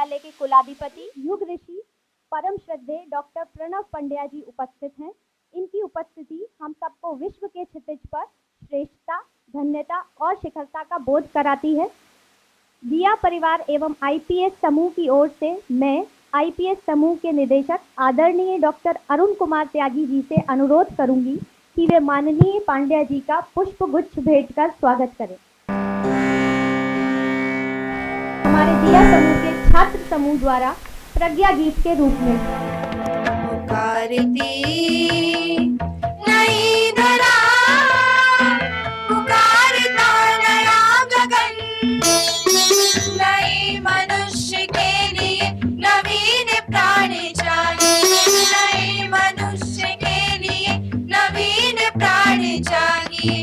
विश्वविद्यालय के कुलाधिपति युग ऋषि परम श्रद्धेय डॉक्टर प्रणव पंड्या जी उपस्थित हैं। इनकी उपस्थिति हम सबको विश्व के क्षितिज पर श्रेष्ठता, धन्यता और शिखरता का बोध कराती है। दिया परिवार एवं आईपीएस समूह की ओर से मैं आईपीएस समूह के निदेशक आदरणीय डॉक्टर अरुण कुमार त्यागी जी से अनुरोध करूंगी कि वे माननीय पांड्या जी का पुष्प गुच्छ भेंट कर स्वागत करें। हमारे दिया समूह के छात्र समूह द्वारा प्रज्ञा गीत के रूप में नई धरा पुकारता नया गगन, नए मनुष्य के लिए नवीन प्राण चाहिए, नए मनुष्य के लिए नवीन प्राण चाहिए।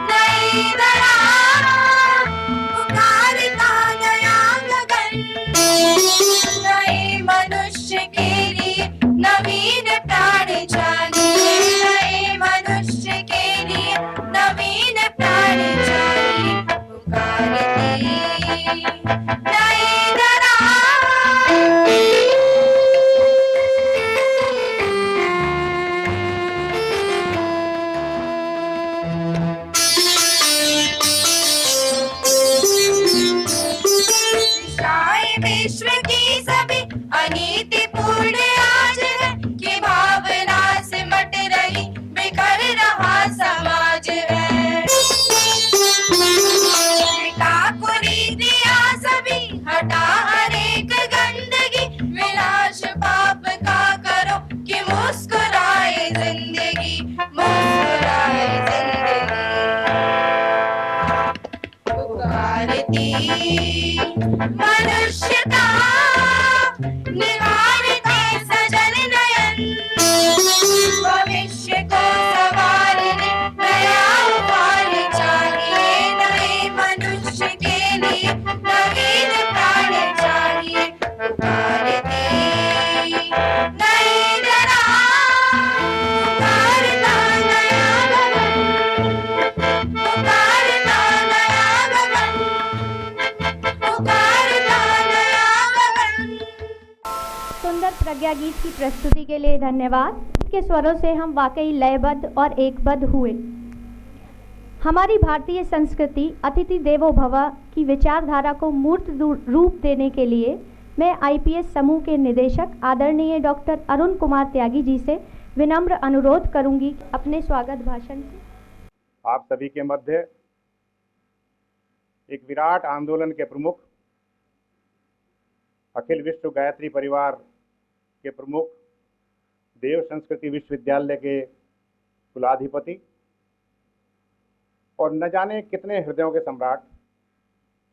नई धरा पुकारता नया गगन, नए मनुष्य के लिए नवीन प्राण चाहिए, नए मनुष्य के लिए नवीन प्राण चाहिए। पुकारती नई धरा विश्व की सभी अनीतिपूर्ण आज है कि भावना सिमट रही बिखर रहा समाज है। कुरीतियां सभी हटा हरेक गंदगी, विनाश पाप का करो कि मुस्कुराए जिंदगी, मुस्कुराए जिंदगी। पुकारती मनुष्यता निवारते सजल नयन, भविष्य को संवारने नया उपाय चाहिए, नए मनुष्य के लिए नवीन प्राण चाहिए। पुकारती नई धरा पुकारता नया गगन, पुकारता नया गगन, पुकारता नया गगन। सुंदर प्रज्ञा गीत की प्रस्तुति के लिए धन्यवाद। के स्वरों से हम वाकई लयबद्ध और एकबद्ध हुए। हमारी भारतीय संस्कृति अतिथि देवो भव की विचारधारा को मूर्त रूप देने के लिए मैं आईपीएस समूह के निदेशक आदरणीय डॉक्टर अरुण कुमार त्यागी जी से विनम्र अनुरोध करूंगी अपने स्वागत भाषण से आप सभी के मध्य एक विराट आंदोलन के प्रमुख, अखिल विश्व गायत्री परिवार के प्रमुख, देव संस्कृति विश्वविद्यालय के कुलाधिपति और न जाने कितने हृदयों के सम्राट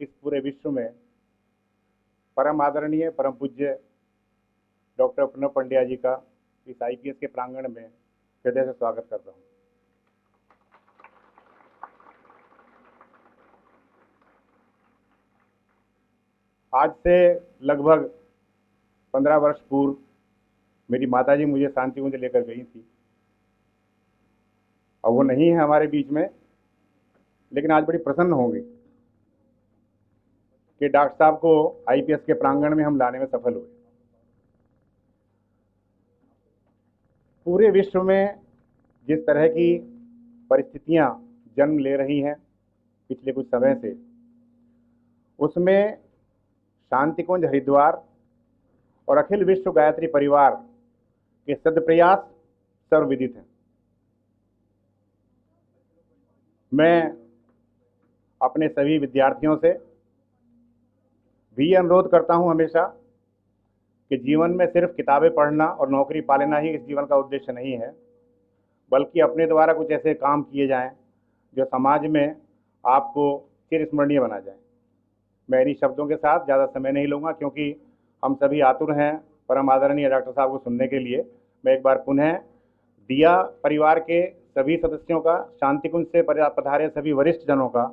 इस पूरे विश्व में परम आदरणीय परम पूज्य डॉक्टर प्रणव पंड्या जी का इस आईपीएस के प्रांगण में हृदय से स्वागत करता हूं। आज से लगभग 15 वर्ष पूर्व मेरी माताजी मुझे शांति कुंज लेकर गई थी और वो नहीं है हमारे बीच में, लेकिन आज बड़ी प्रसन्न होंगी कि डॉक्टर साहब को आईपीएस के प्रांगण में हम लाने में सफल हुए। पूरे विश्व में जिस तरह की परिस्थितियां जन्म ले रही हैं पिछले कुछ समय से, उसमें शांति कुंज हरिद्वार और अखिल विश्व गायत्री परिवार के सदप्रयास सर्वविदित हैं। मैं अपने सभी विद्यार्थियों से भी अनुरोध करता हूं हमेशा कि जीवन में सिर्फ किताबें पढ़ना और नौकरी पा लेना ही इस जीवन का उद्देश्य नहीं है, बल्कि अपने द्वारा कुछ ऐसे काम किए जाएं जो समाज में आपको चिरस्मरणीय बना जाए। मैं इन्हीं शब्दों के साथ ज़्यादा समय नहीं लूँगा क्योंकि हम सभी आतुर हैं परम आदरणीय डॉक्टर साहब को सुनने के लिए। मैं एक बार पुनः दिया परिवार के सभी सदस्यों का, शांति कुंज से पधारे सभी वरिष्ठ जनों का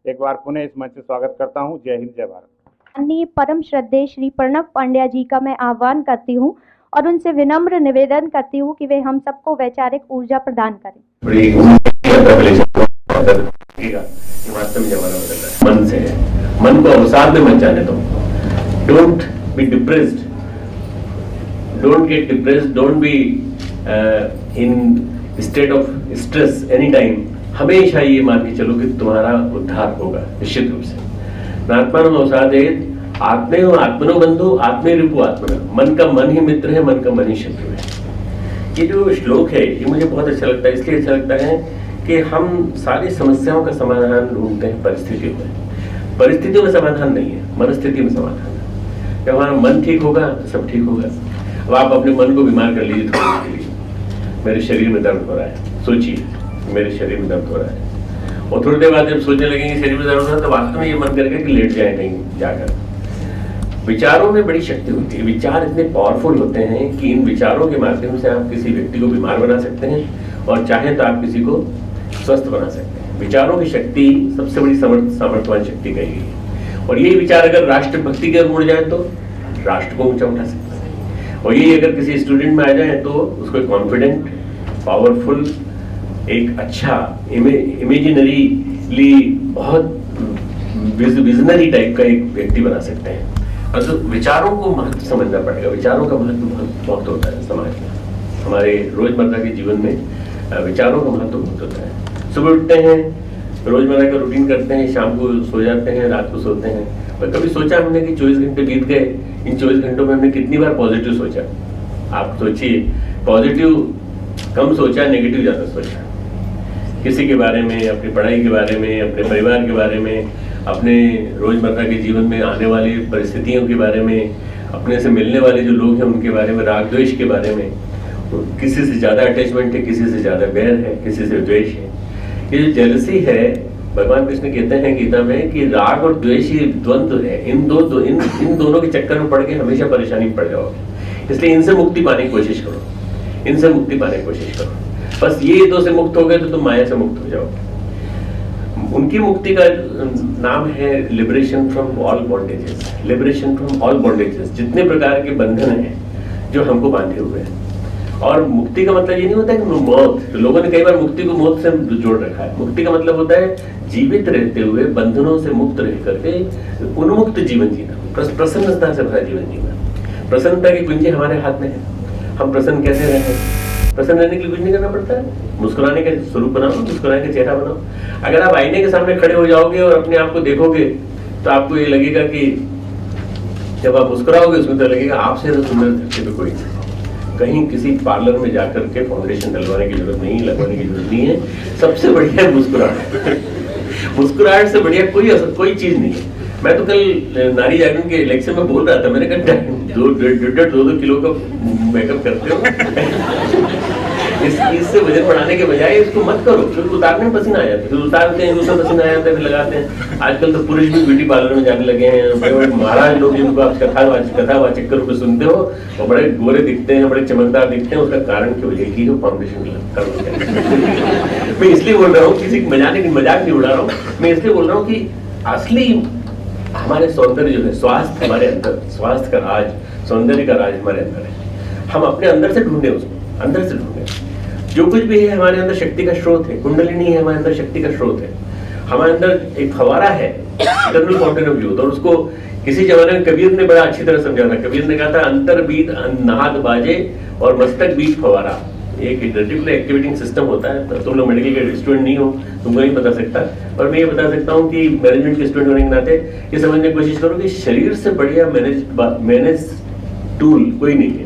एक बार पुनः इस मंच से स्वागत करता हूं। जय हिंद, जय भारत। माननीय परम श्रद्धेय श्री प्रणव पंड्या जी का मैं आह्वान करती हूं और उनसे विनम्र निवेदन करती हूं कि वे हम सबको वैचारिक ऊर्जा प्रदान करें। वास्तव में जमाना बदल रहा है, मन से मन को अवसाद में मत जाने दो। Don't be depressed, don't get depressed, don't be in state of stress any time. हमेशा ये मान के चलो कि तुम्हारा उद्धार होगा निश्चित रूप से। नात्मानम अवसादेत आत्मेव आत्मनो बंधु आत्मे रिपु आत्मना। मन का मन ही मित्र है, मन का मन ही शत्रु है। ये जो श्लोक है ये मुझे बहुत अच्छा लगता है। इसलिए अच्छा लगता है कि हम सारी समस्याओं का समाधान ढूंढते हैं परिस्थितियों में। परिस्थितियों में समाधान नहीं है, मनस्थिति में समाधान है। जब हमारा मन ठीक होगा तो सब ठीक होगा। अब आप अपने मन को बीमार कर लीजिए थोड़ी देर के लिए, मेरे शरीर में दर्द हो रहा है, सोचिए मेरे शरीर में दर्द हो रहा है, और थोड़ी देर बाद जब सोचने लगेंगे शरीर में दर्द हो रहा है तो वास्तव में ये मन करेगा कि लेट जाए कहीं जाकर। विचारों में बड़ी शक्ति होती है। विचार इतने पावरफुल होते हैं कि इन विचारों के माध्यम से आप किसी व्यक्ति को बीमार बना सकते हैं और चाहे तो आप किसी को स्वस्थ बना सकते हैं। विचारों की शक्ति सबसे बड़ी सामर्थ्यवान शक्ति कही गई है। और यही विचार अगर राष्ट्रभक्ति की ओर मुड़ जाए तो राष्ट्र को ऊंचा उठा सकता है। और यही अगर किसी स्टूडेंट में आ जाए तो उसको कॉन्फिडेंट, पावरफुल, एक अच्छा इमेजिनरीली बहुत विजनरी टाइप का एक व्यक्ति बना सकते हैं। और तो विचारों को महत्व समझना पड़ेगा। विचारों का महत्व बहुत होता है समाज में, हमारे रोजमर्रा के जीवन में विचारों का महत्व बहुत होता है। सुबह उठते हैं, रोजमर्रा का रूटीन करते हैं, शाम को सो जाते हैं, रात को सोते हैं। और कभी सोचा हमने कि 24 घंटे बीत गए, इन 24 घंटों में हमने कितनी बार पॉजिटिव सोचा? आप सोचिए, पॉजिटिव कम सोचा, नेगेटिव ज्यादा सोचा। किसी के बारे में, अपनी पढ़ाई के बारे में, अपने परिवार के बारे में, अपने रोजमर्रा के जीवन में आने वाली परिस्थितियों के बारे में, अपने से मिलने वाले जो लोग हैं उनके बारे में, राग द्वेष के बारे में। किसी से ज्यादा अटैचमेंट है, किसी से ज्यादा बैर है, किसी से द्वेष है। ये जो जेलसी है, भगवान कृष्ण कहते हैं गीता में कि राग और द्वेष ये द्वंद्व है। इन दोनों के चक्कर में पड़ के हमेशा परेशानी में पड़ जाओगे। इसलिए इनसे मुक्ति पाने की कोशिश करो, इनसे मुक्ति पाने की कोशिश करो। बस ये दो से मुक्त हो गए तो तुम माया से मुक्त हो जाओगे। उनकी मुक्ति का नाम है liberation from all bondages. Liberation from all bondages, जितने प्रकार के बंधन हैं जो हमको बांधे हुए हैं। और मुक्ति का मतलब ये नहीं होता कि मौत, तो लोगों ने कई बार मुक्ति को मौत से जोड़ रखा है। मुक्ति का मतलब होता है जीवित रहते हुए बंधनों से मुक्त रह करके उन्मुक्त जीवन जीना, प्रसन्नता से भरा जीवन जीना। प्रसन्नता की कुंजी हमारे हाथ में है। हम प्रसन्न कैसे रहें? प्रसन्न रहने के लिए कुछ नहीं करना पड़ता है। मुस्कुराने का स्वरूप बनाओ, मुस्कुराने का चेहरा बनाओ। अगर आप आईने के सामने खड़े हो जाओगे और अपने आप को देखोगे तो आपको ये लगेगा कि जब आप मुस्कुराओगे उसमें तो लगेगा आपसे तो सुंदर धरती पे कोई नहीं। कहीं किसी पार्लर में जाकर के फाउंडेशन डलवाने की जरूरत नहीं, लगवाने की जरूरत नहीं है। सबसे बढ़िया है मुस्कुराहट। मुस्कुराहट से बढ़िया कोई चीज नहीं है। मैं तो कल नारी जागरण के इलेक्शन में बोल रहा था, मैंने कहा 2 किलो का मेकअप करते हो इससे वजन बढ़ाने के बजाय इसको मत करो। फिर उतारने में पसीना आ जाता है, फिर उतारते हैं, दूसरा पसीना आ जाता है, फिर लगाते हैं। आजकल तो पुरुष भी ब्यूटी पार्लर में जाने लगे हैं। बड़े बड़े महाराज लोग जिनको आप कथावाचक के रूप में सुनते हो वो बड़े गोरे दिखते हैं, बड़े चमकदार दिखते हैं। उसका कारण क्यों है कि फाउंडेशन मैं इसलिए बोल रहा हूँ, किसी मजाक नहीं उड़ा रहा हूँ। मैं इसलिए बोल रहा हूँ कि असली हमारे सौंदर्य जो है, स्वास्थ्य हमारे अंदर, स्वास्थ्य का राज, सौंदर्य का राज हमारे अंदर है। हम अपने अंदर से ढूंढे, उसको अंदर से ढूंढे। जो कुछ भी है हमारे अंदर शक्ति का स्रोत है। कुंडलिनी है हमारे अंदर शक्ति का स्रोत है। हमारे अंदर एक फवारा है, इटर्नल फाउंटेन ऑफ यूथ। और उसको किसी जमाने में कबीर ने बड़ा अच्छी तरह समझा था। कबीर ने कहा था, अंतर बीत नाद बाजे और मस्तक बीत फवारा। एक रेटिकुलर एक्टिवेटिंग सिस्टम होता है। तो तुम लोग मेडिकल के स्टूडेंट नहीं हो, तुमको नहीं बता सकता, पर मैं ये बता सकता हूँ कि मैनेजमेंट के स्टूडेंट होने के नाते ये समझने की कोशिश करो कि शरीर से बढ़िया मैनेज टूल कोई नहीं है,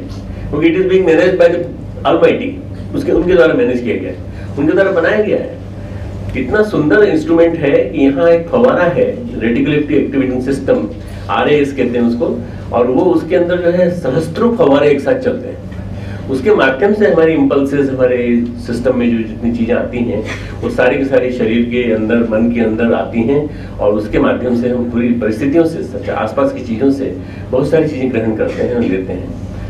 क्योंकि it is being managed by the almighty. उनके द्वारा मैनेज किया गया है, उनके द्वारा बनाया गया है। कितना सुंदर इंस्ट्रूमेंट है कि यहाँ एक फवारा है, रेटिकुलर एक्टिवेटिंग सिस्टम, RAS कहते हैं उसको। और वो उसके अंदर जो है सहस्त्रों फवारे एक साथ चलते हैं। उसके माध्यम से हमारी इंपल्सेस, हमारे सिस्टम में जो जितनी चीजें आती हैं वो सारी की सारी शरीर के अंदर, मन के अंदर आती हैं। और उसके माध्यम से हम पूरी परिस्थितियों से, आसपास की चीजों से बहुत सारी चीजें ग्रहण करते हैं और लेते हैं,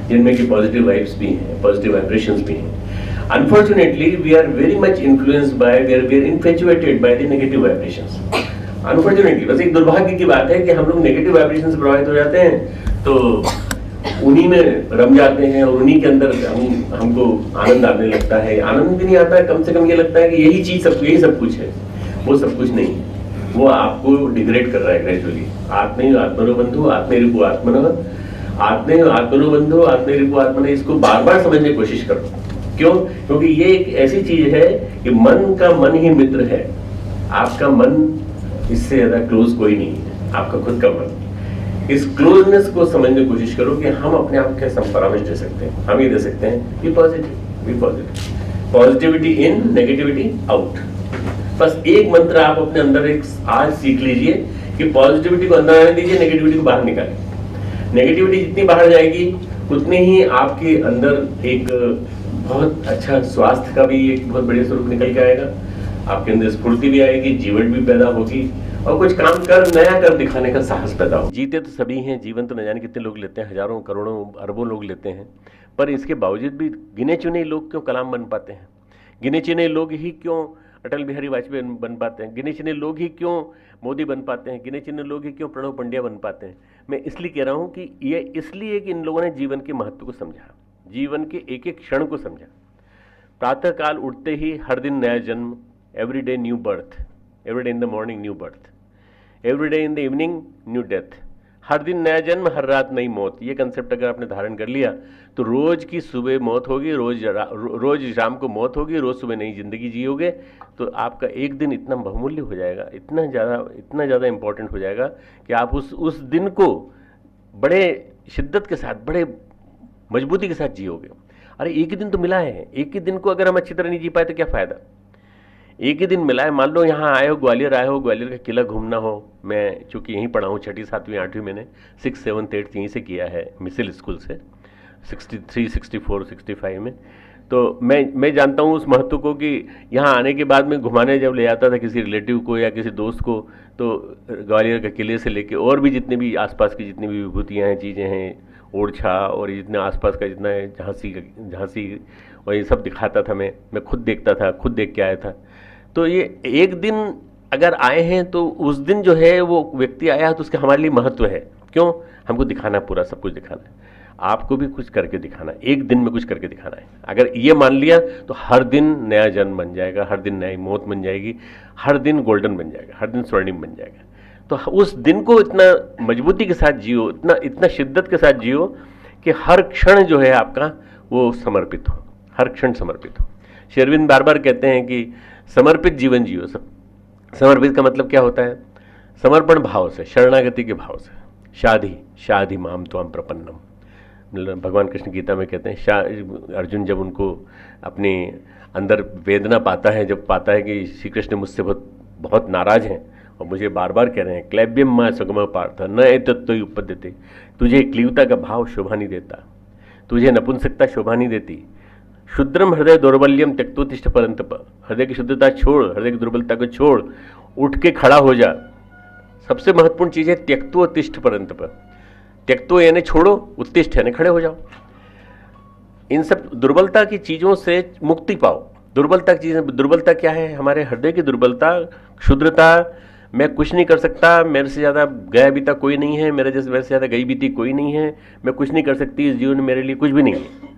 जिनमें कि पॉजिटिव वाइब्स भी हैं, पॉजिटिव वाइब्रेशंस भी हैं। Unfortunately, we are very much influenced by, we are infatuated by the negative vibrations. Unfortunately, बस एक दुर्भाग्य की बात है कि हम लोग नेगेटिव वाइब्रेशन से प्रभावित हो जाते हैं, तो उन्हीं में रम जाते हैं और उन्हीं के अंदर हमको आनंद आने लगता है। आनंद भी नहीं आता है, कम से कम ये लगता है कि यही सब कुछ है। वो सब कुछ नहीं है। वो आपको डिग्रेड कर रहा है ग्रेजुअली। आत्मैव आत्मनो बंधु आत्मैरिपु आत्मनः, आत्मैव आत्मनो बंधु आत्मैरिपु आत्मनः, इसको बार बार समझने की कोशिश करो। क्यों? क्योंकि ये एक ऐसी चीज है कि मन का मन ही मित्र है। आपका मन इससे ज्यादा क्लोज कोई नहीं है, आपका खुद का मन। इस क्लोजनेस को समझने की कोशिश करो कि हम अपने आप के परामर्श दे सकते हैं। हम ये दे सकते हैं, be positive, be positive, positivity in, negativity out. बस एक मंत्र आप अपने अंदर एक आज सीख लीजिए कि पॉजिटिविटी को अंदर आने दीजिए, नेगेटिविटी को बाहर निकालिए। नेगेटिविटी जितनी बाहर जाएगी उतनी ही आपके अंदर एक बहुत अच्छा स्वास्थ्य का भी एक बहुत बढ़िया स्वरूप निकल के आएगा। आपके अंदर स्फूर्ति भी आएगी, जीवन भी पैदा होगी और कुछ काम कर नया कर दिखाने का साहस पैदा हो। जीते तो सभी हैं, जीवन तो न जाने कितने लोग लेते हैं, हजारों करोड़ों अरबों लोग लेते हैं, पर इसके बावजूद भी गिने चुने लोग क्यों कलाम बन पाते हैं? गिने चुने लोग ही क्यों अटल बिहारी वाजपेयी बन पाते हैं? गिने चुने लोग ही क्यों मोदी बन पाते हैं? गिने चुने लोग ही क्यों प्रणव पंड्या बन पाते हैं? मैं इसलिए कह रहा हूँ कि ये इसलिए कि इन लोगों ने जीवन के महत्व को समझा, जीवन के एक एक क्षण को समझा। प्रातःकाल उठते ही हर दिन नया जन्म, every day new birth, every day in the morning new birth, every day in the evening new death. हर दिन नया जन्म, हर रात नई मौत। ये कंसेप्ट अगर आपने धारण कर लिया तो रोज की सुबह मौत होगी, रोज शाम को मौत होगी, रोज सुबह नई जिंदगी जियोगे, तो आपका एक दिन इतना बहुमूल्य हो जाएगा, इतना ज़्यादा इंपॉर्टेंट हो जाएगा कि आप उस दिन को बड़े शिद्दत के साथ, बड़े मजबूती के साथ जियोगे। अरे एक ही दिन तो मिला है, एक ही दिन को अगर हम अच्छी तरह नहीं जी पाए तो क्या फ़ायदा? एक ही दिन मिला है। मान लो यहाँ आए हो, ग्वालियर आए हो, ग्वालियर का किला घूमना हो। मैं चूँकि यहीं पढ़ा हूँ, 6ठी 7वीं 8वीं मैंने 6th 7th 8th यहीं से किया है, मिसिल स्कूल से 63 64 65 में। तो मैं जानता हूँ उस महत्व को कि यहाँ आने के बाद में घुमाने जब ले आता था किसी रिलेटिव को या किसी दोस्त को, तो ग्वालियर के किले से लेके और भी जितने भी आसपास की जितनी भी विभूतियाँ हैं, चीज़ें हैं, ओरछा और जितने आसपास का जितना है, झांसी और ये सब दिखाता था। मैं खुद देखता था, खुद देख के आया था। तो ये एक दिन अगर आए हैं तो उस दिन जो है वो व्यक्ति आया है तो उसका हमारे लिए महत्व है। क्यों? हमको दिखाना, पूरा सब कुछ दिखाना है। आपको भी कुछ करके दिखाना है, एक दिन में कुछ करके दिखाना है। अगर ये मान लिया तो हर दिन नया जन्म बन जाएगा, हर दिन नई मौत बन जाएगी, हर दिन गोल्डन बन जाएगा, हर दिन स्वर्णिम बन जाएगा। तो उस दिन को इतना मजबूती के साथ जियो, इतना शिद्दत के साथ जियो कि हर क्षण जो है आपका वो समर्पित हो, हर क्षण समर्पित हो। श्री अरविंद बार बार कहते हैं कि समर्पित जीवन जियो। सब समर्पित का मतलब क्या होता है? समर्पण भाव से, शरणागति के भाव से। शाधि माम त्वाम प्रपन्नम, भगवान कृष्ण गीता में कहते हैं। अर्जुन जब उनको अपने अंदर वेदना पाता है, जब पाता है कि श्री कृष्ण मुझसे बहुत नाराज हैं और मुझे बार बार कह रहे हैं क्लैब्यम मा सुगम पार्थ न एतत्त्वयि उपपद्यते, तुझे क्लीवता का भाव शोभा नहीं देता, तुझे नपुंसकता शोभा नहीं देती। शुद्रम हृदय दौर्बल्यम त्यक्तोत्तिष्ठ परंतप, हृदय की शुद्धता छोड़, हृदय की दुर्बलता को छोड़, उठ के खड़ा हो जा। सबसे महत्वपूर्ण चीज़ है त्यक्तोत्तिष्ठ परंतप। त्यक्तो यानी छोड़ो, उत्तिष्ठ यानी खड़े हो जाओ। इन सब दुर्बलता की चीज़ों से मुक्ति पाओ। दुर्बलता क्या है? हमारे हृदय की दुर्बलता, क्षुद्रता, मैं कुछ नहीं कर सकता, मेरे से ज़्यादा गया बीता कोई नहीं है, मेरे से ज़्यादा गई बीती कोई नहीं है, मैं कुछ नहीं कर सकती, इस जीवन में मेरे लिए कुछ भी नहीं है।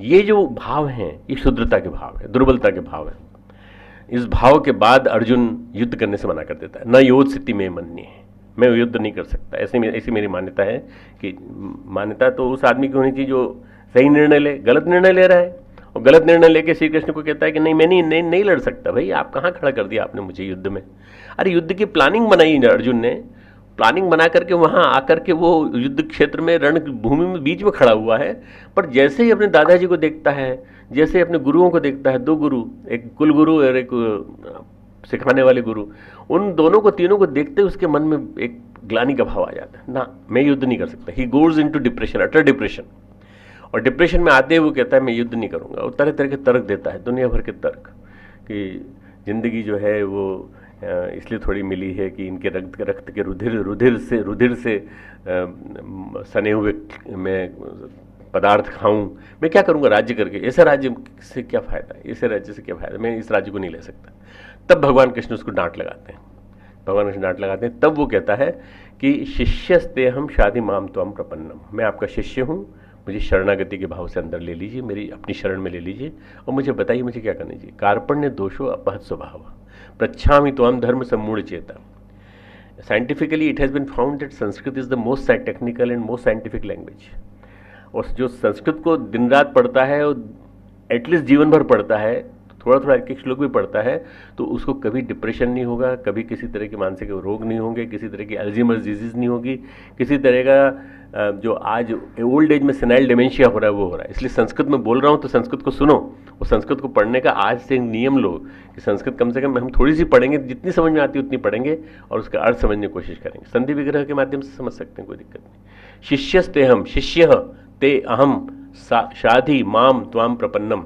ये जो भाव हैं ये क्षुद्रता के भाव है, दुर्बलता के भाव है। इस भाव के बाद अर्जुन युद्ध करने से मना कर देता है। न योद्ध स्थिति में मन्य है, मैं युद्ध नहीं कर सकता। ऐसी मेरी मान्यता है कि मान्यता तो उस आदमी की होनी चाहिए जो सही निर्णय ले। गलत निर्णय ले रहा है और गलत निर्णय लेके श्री कृष्ण को कहता है कि नहीं, मैं नहीं लड़ सकता। भाई आप कहाँ खड़ा कर दिया आपने मुझे युद्ध में? अरे युद्ध की प्लानिंग बनाई अर्जुन ने, प्लानिंग बना करके वहाँ आकर के वो युद्ध क्षेत्र में, रणभूमि में बीच में खड़ा हुआ है। पर जैसे ही अपने दादाजी को देखता है, जैसे अपने गुरुओं को देखता है, 2 गुरु, एक कुल गुरु और एक सिखाने वाले गुरु, उन दोनों को, तीनों को देखते उसके मन में एक ग्लानि का भाव आ जाता है। ना, मैं युद्ध नहीं कर सकता। He goes into depression, utter depression. और डिप्रेशन में आते हुए वो कहता है मैं युद्ध नहीं करूँगा। और तरह तरह के तर्क देता है, दुनिया भर के तर्क, कि जिंदगी जो है वो इसलिए थोड़ी मिली है कि इनके रक्त के रुधिर से सने हुए मैं पदार्थ खाऊं। मैं क्या करूंगा राज्य करके? ऐसे राज्य से क्या फ़ायदा, ऐसे राज्य से क्या फ़ायदा, मैं इस राज्य को नहीं ले सकता। तब भगवान कृष्ण उसको डांट लगाते हैं। तब वो कहता है कि शिष्यस्ते हम शाधि माम त्वम प्रपन्नम, मैं आपका शिष्य हूँ, मुझे शरणागति के भाव से अंदर ले लीजिए, मेरी अपनी शरण में ले लीजिए और मुझे बताइए मुझे क्या करना चाहिए। कार्पण्य दोषो अपहत स्वभाव, प्रच्छामि त्वाम धर्म सम्मूढ़ चेता। Scientifically it has been found that Sanskrit is the most technical and most scientific language. और जो संस्कृत को दिन रात पढ़ता है और एटलीस्ट जीवन भर पढ़ता है, थोड़ा थोड़ा एक एक श्लोक भी पढ़ता है, तो उसको कभी डिप्रेशन नहीं होगा, कभी किसी तरह के मानसिक रोग नहीं होंगे, किसी तरह की अल्जीमर्स डिजीज़ नहीं होगी, किसी तरह का जो आज ओल्ड एज में सेनाइल डिमेंशिया हो रहा है वो हो रहा है। इसलिए संस्कृत में बोल रहा हूँ तो संस्कृत को सुनो, और संस्कृत को पढ़ने का आज से नियम लो कि संस्कृत कम से कम हम थोड़ी सी पढ़ेंगे, जितनी समझ में आती है उतनी पढ़ेंगे और उसका अर्थ समझने की कोशिश करेंगे। संधि विग्रह के माध्यम से समझ सकते हैं, कोई दिक्कत नहीं। शिष्यस्ते हम, शिष्य ते अहम शाधि माम त्वाम प्रपन्नम।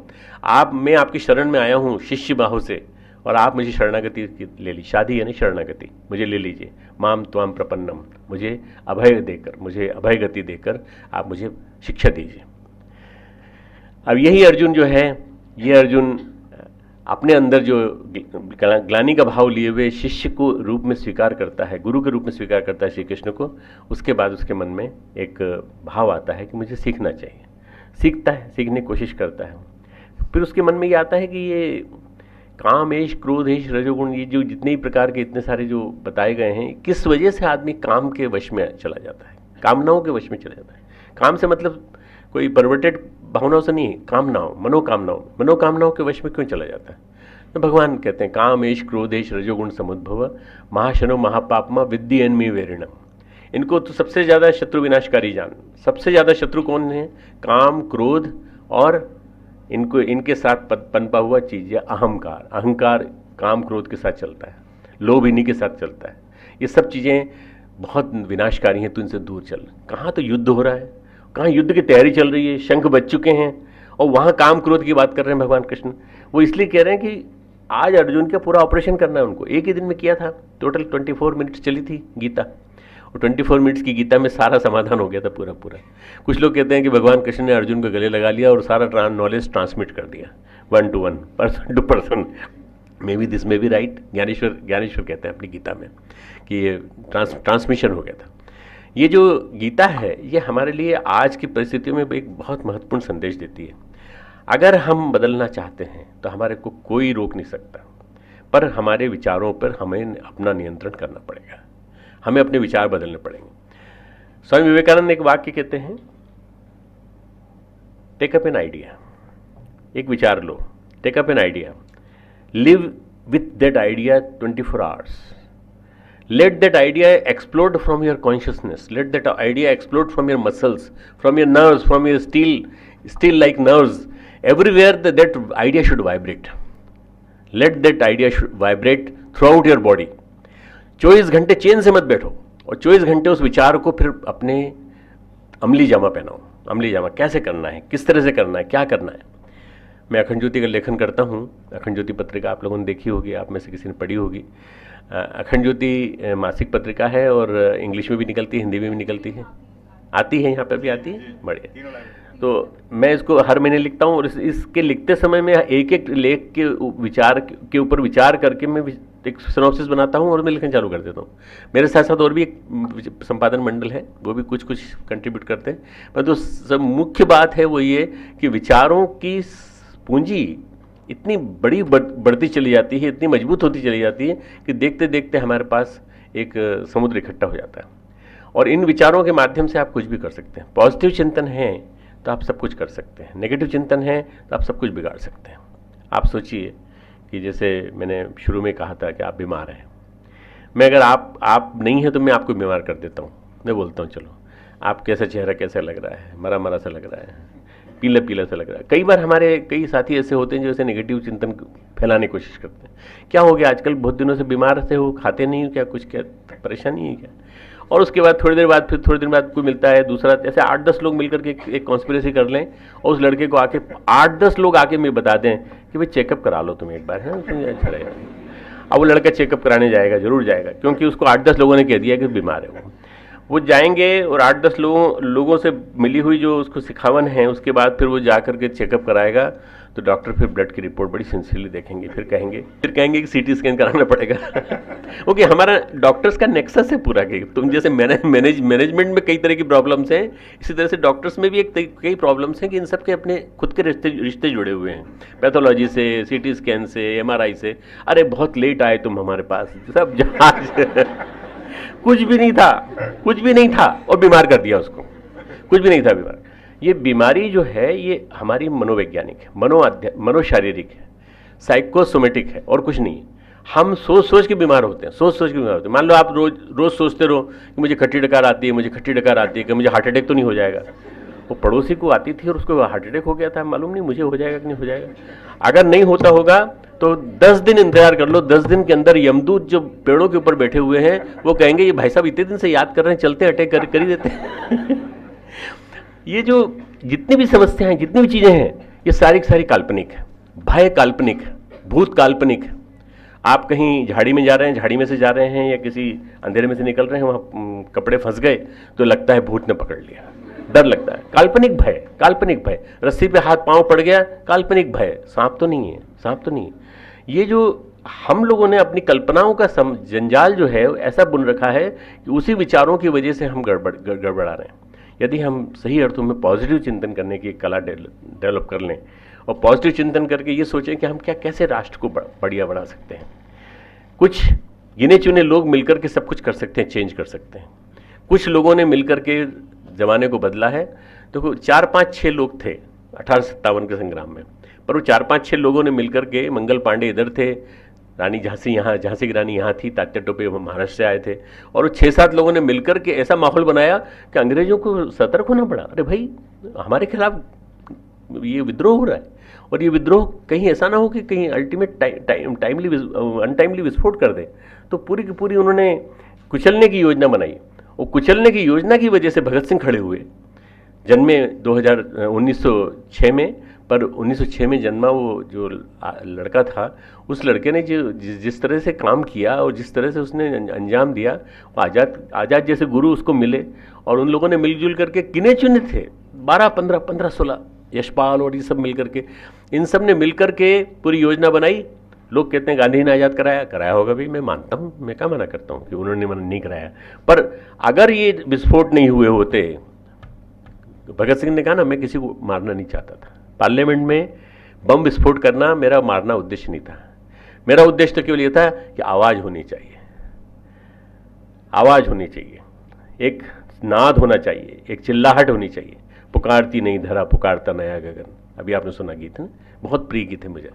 मैं आपकी शरण में आया हूँ शिष्य बाहु से, और आप मुझे शरणागति ले ली। शाधि यानी शरणागति, मुझे ले लीजिए। माम त्वाम प्रपन्नम, मुझे अभय देकर, मुझे अभय गति देकर आप मुझे शिक्षा दीजिए। अब यही अर्जुन जो है, ये अर्जुन अपने अंदर जो ग्लानि का भाव लिए हुए शिष्य को रूप में स्वीकार करता है, गुरु के रूप में स्वीकार करता है श्री कृष्ण को, उसके बाद उसके मन में एक भाव आता है कि मुझे सीखना चाहिए। सीखता है, सीखने की कोशिश करता है। फिर उसके मन में ये आता है कि ये काम एश, क्रोध एश, रजोगुण, ये जो जितने ही प्रकार के इतने सारे जो बताए गए हैं, किस वजह से आदमी काम के वश में चला जाता है, कामनाओं के वश में चला जाता है। काम से मतलब कोई परवर्टेड भावनाओं से नहीं है, कामनाओं, मनोकामनाओं के वश में क्यों चला जाता है। तो भगवान कहते हैं काम एश, क्रोध एश, रजोगुण समुद्भव महाशनो महापापमा विद्यन्मी वेरिणम। इनको तो सबसे ज़्यादा शत्रु विनाशकारी जान। सबसे ज़्यादा शत्रु कौन है? काम, क्रोध और इनके साथ पनपा हुआ चीज़ है अहंकार। अहंकार काम क्रोध के साथ चलता है, लोभ इन्हीं के साथ चलता है। ये सब चीज़ें बहुत विनाशकारी हैं, तो इनसे दूर चल। कहाँ तो युद्ध हो रहा है, कहाँ युद्ध की तैयारी चल रही है, शंख बज चुके हैं, और वहाँ काम क्रोध की बात कर रहे हैं भगवान कृष्ण। वो इसलिए कह रहे हैं कि आज अर्जुन का पूरा ऑपरेशन करना है उनको। एक ही दिन में किया था, टोटल 24 मिनट्स चली थी गीता, और 24 मिनट्स की गीता में सारा समाधान हो गया था पूरा। कुछ लोग कहते हैं कि भगवान कृष्ण ने अर्जुन को गले लगा लिया और सारा नॉलेज ट्रांसमिट कर दिया 1 to 1, person to person. May be this may be right. Dnyaneshwar कहते हैं अपनी गीता में कि ये ट्रांसमिशन हो गया था। ये जो गीता है ये हमारे लिए आज की परिस्थितियों में एक बहुत महत्वपूर्ण संदेश देती है। अगर हम बदलना चाहते हैं तो हमारे को कोई रोक नहीं सकता, पर हमारे विचारों पर हमें अपना नियंत्रण करना पड़ेगा, हमें अपने विचार बदलने पड़ेंगे। स्वामी विवेकानंद एक वाक्य कहते हैं, टेक अप एन आइडिया, एक विचार लो, take up an idea, live with that idea 24 hours, let that idea explode from your consciousness, let that idea explode from your muscles, from your nerves, from your steel like nerves, everywhere that idea should vibrate, let that idea should vibrate throughout your body. 24 घंटे चैन से मत बैठो, और 24 घंटे उस विचार को फिर अपने अमली जामा पहनाओ। अमली जामा कैसे करना है, किस तरह से करना है, क्या करना है। मैं अखंड ज्योति का लेखन करता हूँ। अखंड ज्योति पत्रिका आप लोगों ने देखी होगी, आप में से किसी ने पढ़ी होगी। अखंड ज्योति मासिक पत्रिका है, और इंग्लिश में भी निकलती है, हिंदी में भी निकलती है, आती है, यहाँ पर भी आती है, बढ़िया। तो मैं इसको हर महीने लिखता हूँ, और इसके लिखते समय में एक एक लेख के विचार के ऊपर विचार करके मैं एक सिनॉप्सिस बनाता हूँ और मैं लिखना चालू कर देता हूँ। मेरे साथ साथ और भी एक संपादन मंडल है, वो भी कुछ कुछ कंट्रीब्यूट करते हैं। पर तो सब मुख्य बात है वो ये कि विचारों की पूंजी इतनी बड़ी बढ़ती चली जाती है, इतनी मजबूत होती चली जाती है कि देखते देखते हमारे पास एक समुद्र इकट्ठा हो जाता है। और इन विचारों के माध्यम से आप कुछ भी कर सकते हैं। पॉजिटिव चिंतन है तो आप सब कुछ कर सकते हैं, नेगेटिव चिंतन है तो आप सब कुछ बिगाड़ सकते हैं। आप सोचिए कि जैसे मैंने शुरू में कहा था कि आप बीमार हैं, मैं अगर आप नहीं हैं तो मैं आपको बीमार कर देता हूँ। मैं बोलता हूँ चलो आप कैसा चेहरा कैसा लग रहा है, मरा मरा सा लग रहा है, पीला पीला सा लग रहा है। कई बार हमारे कई साथी ऐसे होते हैं जो ऐसे नेगेटिव चिंतन फैलाने की कोशिश करते हैं। क्या हो गया आजकल बहुत दिनों से बीमार से हो, खाते नहीं हो क्या, कुछ क्या परेशानी है क्या? और उसके बाद थोड़ी देर बाद कोई मिलता है दूसरा, ऐसे 8-10 लोग मिलकर के एक कॉन्स्पिरेसी कर लें, और उस लड़के को आके 8-10 लोग आके मैं बता दें कि भाई चेकअप करा लो तुम एक बार, है ना, अच्छा रहेगा। अब वो लड़का चेकअप कराने जाएगा, जरूर जाएगा, क्योंकि उसको 8-10 लोगों ने कह दिया कि बीमार है वो जाएंगे, और 8-10 लोगों से मिली हुई जो उसको सिखावन है, उसके बाद फिर वो जा करके चेकअप कराएगा। तो डॉक्टर फिर ब्लड की रिपोर्ट बड़ी सिंसियरली देखेंगे, फिर कहेंगे कि सीटी स्कैन कराना पड़ेगा। ओके, हमारा डॉक्टर्स का नेक्सस है पूरा कि तुम जैसे मैनेजमेंट में कई तरह की प्रॉब्लम्स हैं, इसी तरह से डॉक्टर्स में भी कई प्रॉब्लम्स हैं कि इन सब के अपने खुद के रिश्ते जुड़े हुए हैं, पैथोलॉजी से, सीटी स्कैन से, MRI से। अरे बहुत लेट आए तुम हमारे पास, सब जहाज कुछ भी नहीं था, कुछ भी नहीं था और बीमार कर दिया उसको, कुछ भी नहीं था बीमार। ये बीमारी जो है ये हमारी मनोवैज्ञानिक है, मनोशारीरिक है, साइकोसोमेटिक है और कुछ नहीं। हम सोच सोच के बीमार होते हैं, सोच सोच के बीमार होते हैं। मान लो आप रोज सोचते रहो कि मुझे खट्टी डकार आती है, मुझे खट्टी डकार आती है, कि मुझे हार्ट अटैक तो नहीं हो जाएगा। वो पड़ोसी को आती थी और उसको हार्ट अटैक हो गया था, मालूम नहीं मुझे हो जाएगा कि नहीं हो जाएगा। अगर नहीं होता होगा तो 10 दिन इंतजार कर लो, 10 दिन के अंदर यमदूत जो पेड़ों के ऊपर बैठे हुए हैं वो कहेंगे ये भाई साहब इतने दिन से याद कर रहे हैं, चलते अटैक कर ही देते हैं। ये जो जितनी भी समस्याएं, जितनी भी चीजें हैं, ये सारी की सारी काल्पनिक है। भय काल्पनिक है, भूत काल्पनिक है। आप कहीं झाड़ी में जा रहे हैं, झाड़ी में से जा रहे हैं या किसी अंधेरे में से निकल रहे हैं, वहाँ कपड़े फंस गए तो लगता है भूत ने पकड़ लिया, डर लगता है। काल्पनिक भय, काल्पनिक भय। रस्सी पे हाथ पांव पड़ गया, काल्पनिक भय। सांप तो नहीं है, सांप तो नहीं है। ये जो हम लोगों ने अपनी कल्पनाओं का जंजाल जो है ऐसा बुन रखा है कि उसी विचारों की वजह से हम गड़बड़ा रहे हैं। यदि हम सही अर्थों में पॉजिटिव चिंतन करने की कला डेवलप कर लें और पॉजिटिव चिंतन करके ये सोचें कि हम कैसे राष्ट्र को बढ़िया बना सकते हैं। कुछ गिने चुने लोग मिलकर के सब कुछ कर सकते हैं, चेंज कर सकते हैं। कुछ लोगों ने मिलकर के ज़माने को बदला है। तो 4-5-6 लोग थे 1857 के संग्राम में, पर वो 4-5-6 लोगों ने मिलकर के, मंगल पांडे इधर थे, रानी झांसी की रानी यहाँ थी, तात्या टोपे महाराष्ट्र से आए थे, और 6-7 लोगों ने मिलकर के ऐसा माहौल बनाया कि अंग्रेजों को सतर्क होना पड़ा। अरे भाई हमारे खिलाफ ये विद्रोह हो रहा है और ये विद्रोह कहीं ऐसा ना हो कि कहीं अल्टीमेट अनटाइमली विस्फोट कर दे। तो पूरी की पूरी उन्होंने कुचलने की योजना बनाई और कुचलने की योजना की वजह से भगत सिंह खड़े हुए। जन्मे 1906 में, पर 1906 में जन्मा वो जो लड़का था, उस लड़के ने जो जिस तरह से काम किया और जिस तरह से उसने अंजाम दिया, वो आज़ाद जैसे गुरु उसको मिले और उन लोगों ने मिलजुल करके, गिने चुने थे 15-16 यशपाल और ये सब मिल करके, इन सब ने मिल करके पूरी योजना बनाई। लोग कहते हैं गांधी ने आज़ाद कराया होगा भी, मैं मानता हूँ, मैं क्या मना करता हूँ कि उन्होंने नहीं कराया। पर अगर ये विस्फोट नहीं हुए होते, भगत सिंह ने कहा ना, मैं किसी को मारना नहीं चाहता था। पार्लियामेंट में बम विस्फोट करना मेरा मारना उद्देश्य नहीं था। मेरा उद्देश्य तो केवल ये था कि आवाज़ होनी चाहिए, आवाज़ होनी चाहिए, एक नाद होना चाहिए, एक चिल्लाहट होनी चाहिए। पुकारती नहीं धरा, पुकारता नया गगन, अभी आपने सुना गीत है, बहुत प्रिय गीत है मुझे।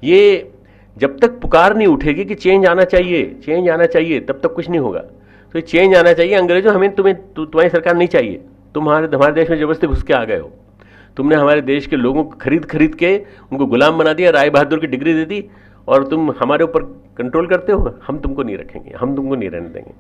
ये जब तक पुकार नहीं उठेगी कि चेंज आना चाहिए, चेंज आना चाहिए, तब तक कुछ नहीं होगा। तो ये चेंज आना चाहिए। अंग्रेजों, हमें तुम्हारी सरकार नहीं चाहिए, तुम हमारे देश में जबरदस्ती घुस के आ गए हो। तुमने हमारे देश के लोगों को खरीद के उनको गुलाम बना दिया, राय बहादुर की डिग्री दे दी और तुम हमारे ऊपर कंट्रोल करते हो। हम तुमको नहीं रखेंगे, हम तुमको नहीं रहने देंगे।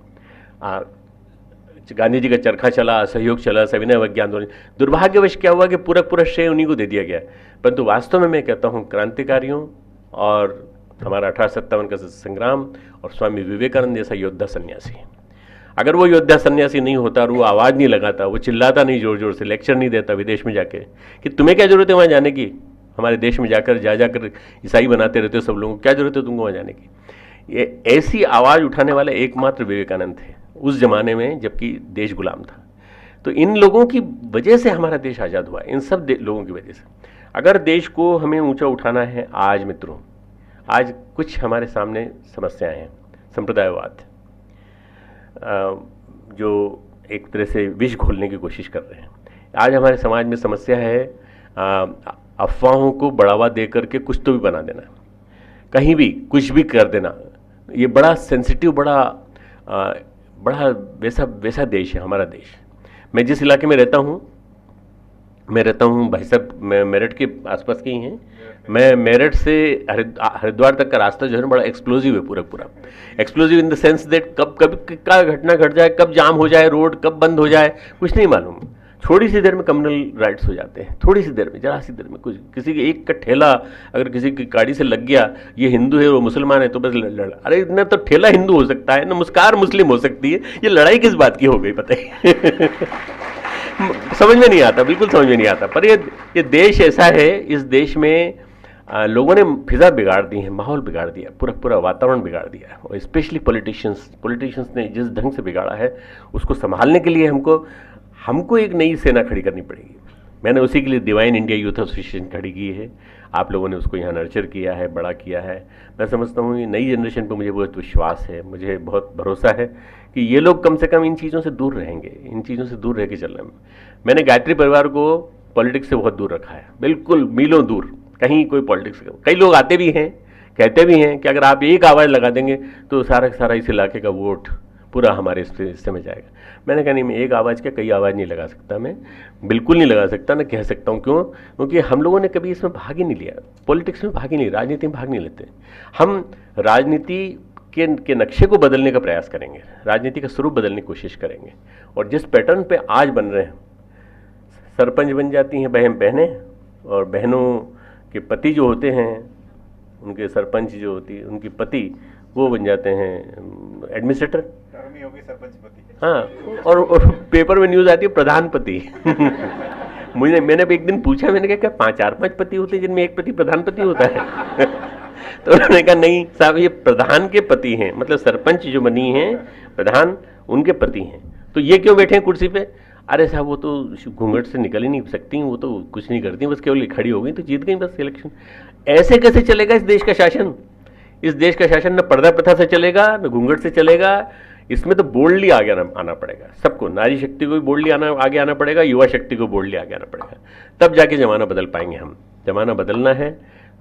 गांधी जी का चरखा चला, असहयोग चला, सविनय अवज्ञा आंदोलन। दुर्भाग्यवश क्या हुआ कि पूरा श्रेय उन्हीं को दे दिया गया। परंतु वास्तव में मैं कहता हूँ क्रांतिकारियों और हमारा 1857 का संग्राम और स्वामी विवेकानंद जैसा योद्धा सन्यासी, अगर वो योद्धा सन्यासी नहीं होता और वो आवाज़ नहीं लगाता, वो चिल्लाता नहीं जोर जोर से, लेक्चर नहीं देता विदेश में जाके कि तुम्हें क्या जरूरत है वहाँ जाने की, हमारे देश में जाकर ईसाई बनाते रहते हो सब लोगों को, क्या जरूरत है तुमको वहाँ जाने की। ये ऐसी आवाज़ उठाने वाले एकमात्र विवेकानंद थे उस जमाने में, जबकि देश गुलाम था। तो इन लोगों की वजह से हमारा देश आज़ाद हुआ, इन सब लोगों की वजह से। अगर देश को हमें ऊंचा उठाना है आज मित्रों, आज कुछ हमारे सामने समस्याएं हैं। संप्रदायवाद जो एक तरह से विष घोलने की कोशिश कर रहे हैं। आज हमारे समाज में समस्या है अफवाहों को बढ़ावा दे करके कुछ तो भी बना देना, कहीं भी कुछ भी कर देना। ये बड़ा सेंसिटिव, बड़ा वैसा देश है हमारा देश। मैं जिस इलाके में रहता हूँ भाई साहब, मैं मेरठ के आसपास के ही हैं। मैं मेरठ से हरिद्वार तक का रास्ता जो है बड़ा एक्सप्लोजिव है, पूरा explosive in the sense that कब क्या घटना घट जाए, कब जाम हो जाए रोड, कब बंद हो जाए, कुछ नहीं मालूम। थोड़ी सी देर में कम्युनल राइट्स हो जाते हैं, थोड़ी सी देर में, जरा सी देर में। कुछ किसी के एक का ठेला अगर किसी की गाड़ी से लग गया, ये हिंदू है वो मुसलमान है, तो बस लड़ा। अरे इतना तो ठेला हिंदू हो सकता है, नमस्कार मुस्लिम हो सकती है, ये लड़ाई किस बात की हो गई पता ही समझ में नहीं आता, बिल्कुल समझ में नहीं आता। पर ये देश ऐसा है, इस देश में लोगों ने फिजा बिगाड़ दी है, माहौल बिगाड़ दिया, पूरा वातावरण बिगाड़ दिया। और स्पेशली पॉलिटिशियंस ने जिस ढंग से बिगाड़ा है, उसको संभालने के लिए हमको एक नई सेना खड़ी करनी पड़ेगी। मैंने उसी के लिए डिवाइन इंडिया यूथ एसोसिएशन खड़ी की है। आप लोगों ने उसको यहाँ नर्चर किया है, बड़ा किया है। मैं समझता हूँ ये नई जनरेशन पे मुझे बहुत विश्वास है, मुझे बहुत भरोसा है कि ये लोग कम से कम इन चीज़ों से दूर रहेंगे, इन चीज़ों से दूर रह के चलना। मैंने गायत्री परिवार को पॉलिटिक्स से बहुत दूर रखा है, बिल्कुल मीलों दूर, कहीं कोई पॉलिटिक्स। कई लोग आते भी हैं, कहते भी हैं कि अगर आप एक आवाज़ लगा देंगे तो सारा सारा इस इलाके का वोट पूरा हमारे हिस्से में जाएगा। मैंने कहा नहीं, मैं एक आवाज़ क्या कई आवाज़ नहीं लगा सकता, मैं बिल्कुल नहीं लगा सकता, ना कह सकता हूँ। क्यों? क्योंकि हम लोगों ने कभी इसमें भाग ही नहीं लिया, पॉलिटिक्स में भाग ही नहीं, राजनीति में भाग नहीं लेते। हम राजनीति के नक्शे को बदलने का प्रयास करेंगे, राजनीति का स्वरूप बदलने की कोशिश करेंगे। और जिस पैटर्न पे आज बन रहे हैं, सरपंच बन जाती हैं बहनें, और बहनों के पति जो होते हैं, उनके सरपंच जो होती है उनकी पति, वो बन जाते हैं एडमिनिस्ट्रेटर, होगी सरपंच पति। हाँ, और पेपर में न्यूज़ आती है प्रधानपति। मैंने एक दिन पूछा, मैंने कहा क्या 4-5 पति होते हैं जिनमें एक पति प्रधानपति होता है? तो उन्होंने कहा नहीं साहब, ये प्रधान के पति हैं, मतलब सरपंच जो बनी हैं प्रधान, उनके पति हैं। तो ये क्यों बैठे हैं कुर्सी पे? अरे साहब वो तो घूंघट से निकल ही नहीं सकती, वो तो कुछ नहीं करती, बस केवल खड़ी हो गई तो जीत गई बस इलेक्शन। ऐसे कैसे चलेगा इस देश का शासन? इस देश का शासन न पर्दा प्रथा से चलेगा, न घूंघट से चलेगा। इसमें तो बोल्डली आगे आना पड़ेगा सबको, नारी शक्ति को भी बोल्डली आगे आना पड़ेगा, युवा शक्ति को बोल्डली आगे आना पड़ेगा, तब जाके ज़माना बदल पाएंगे हम। ज़माना बदलना है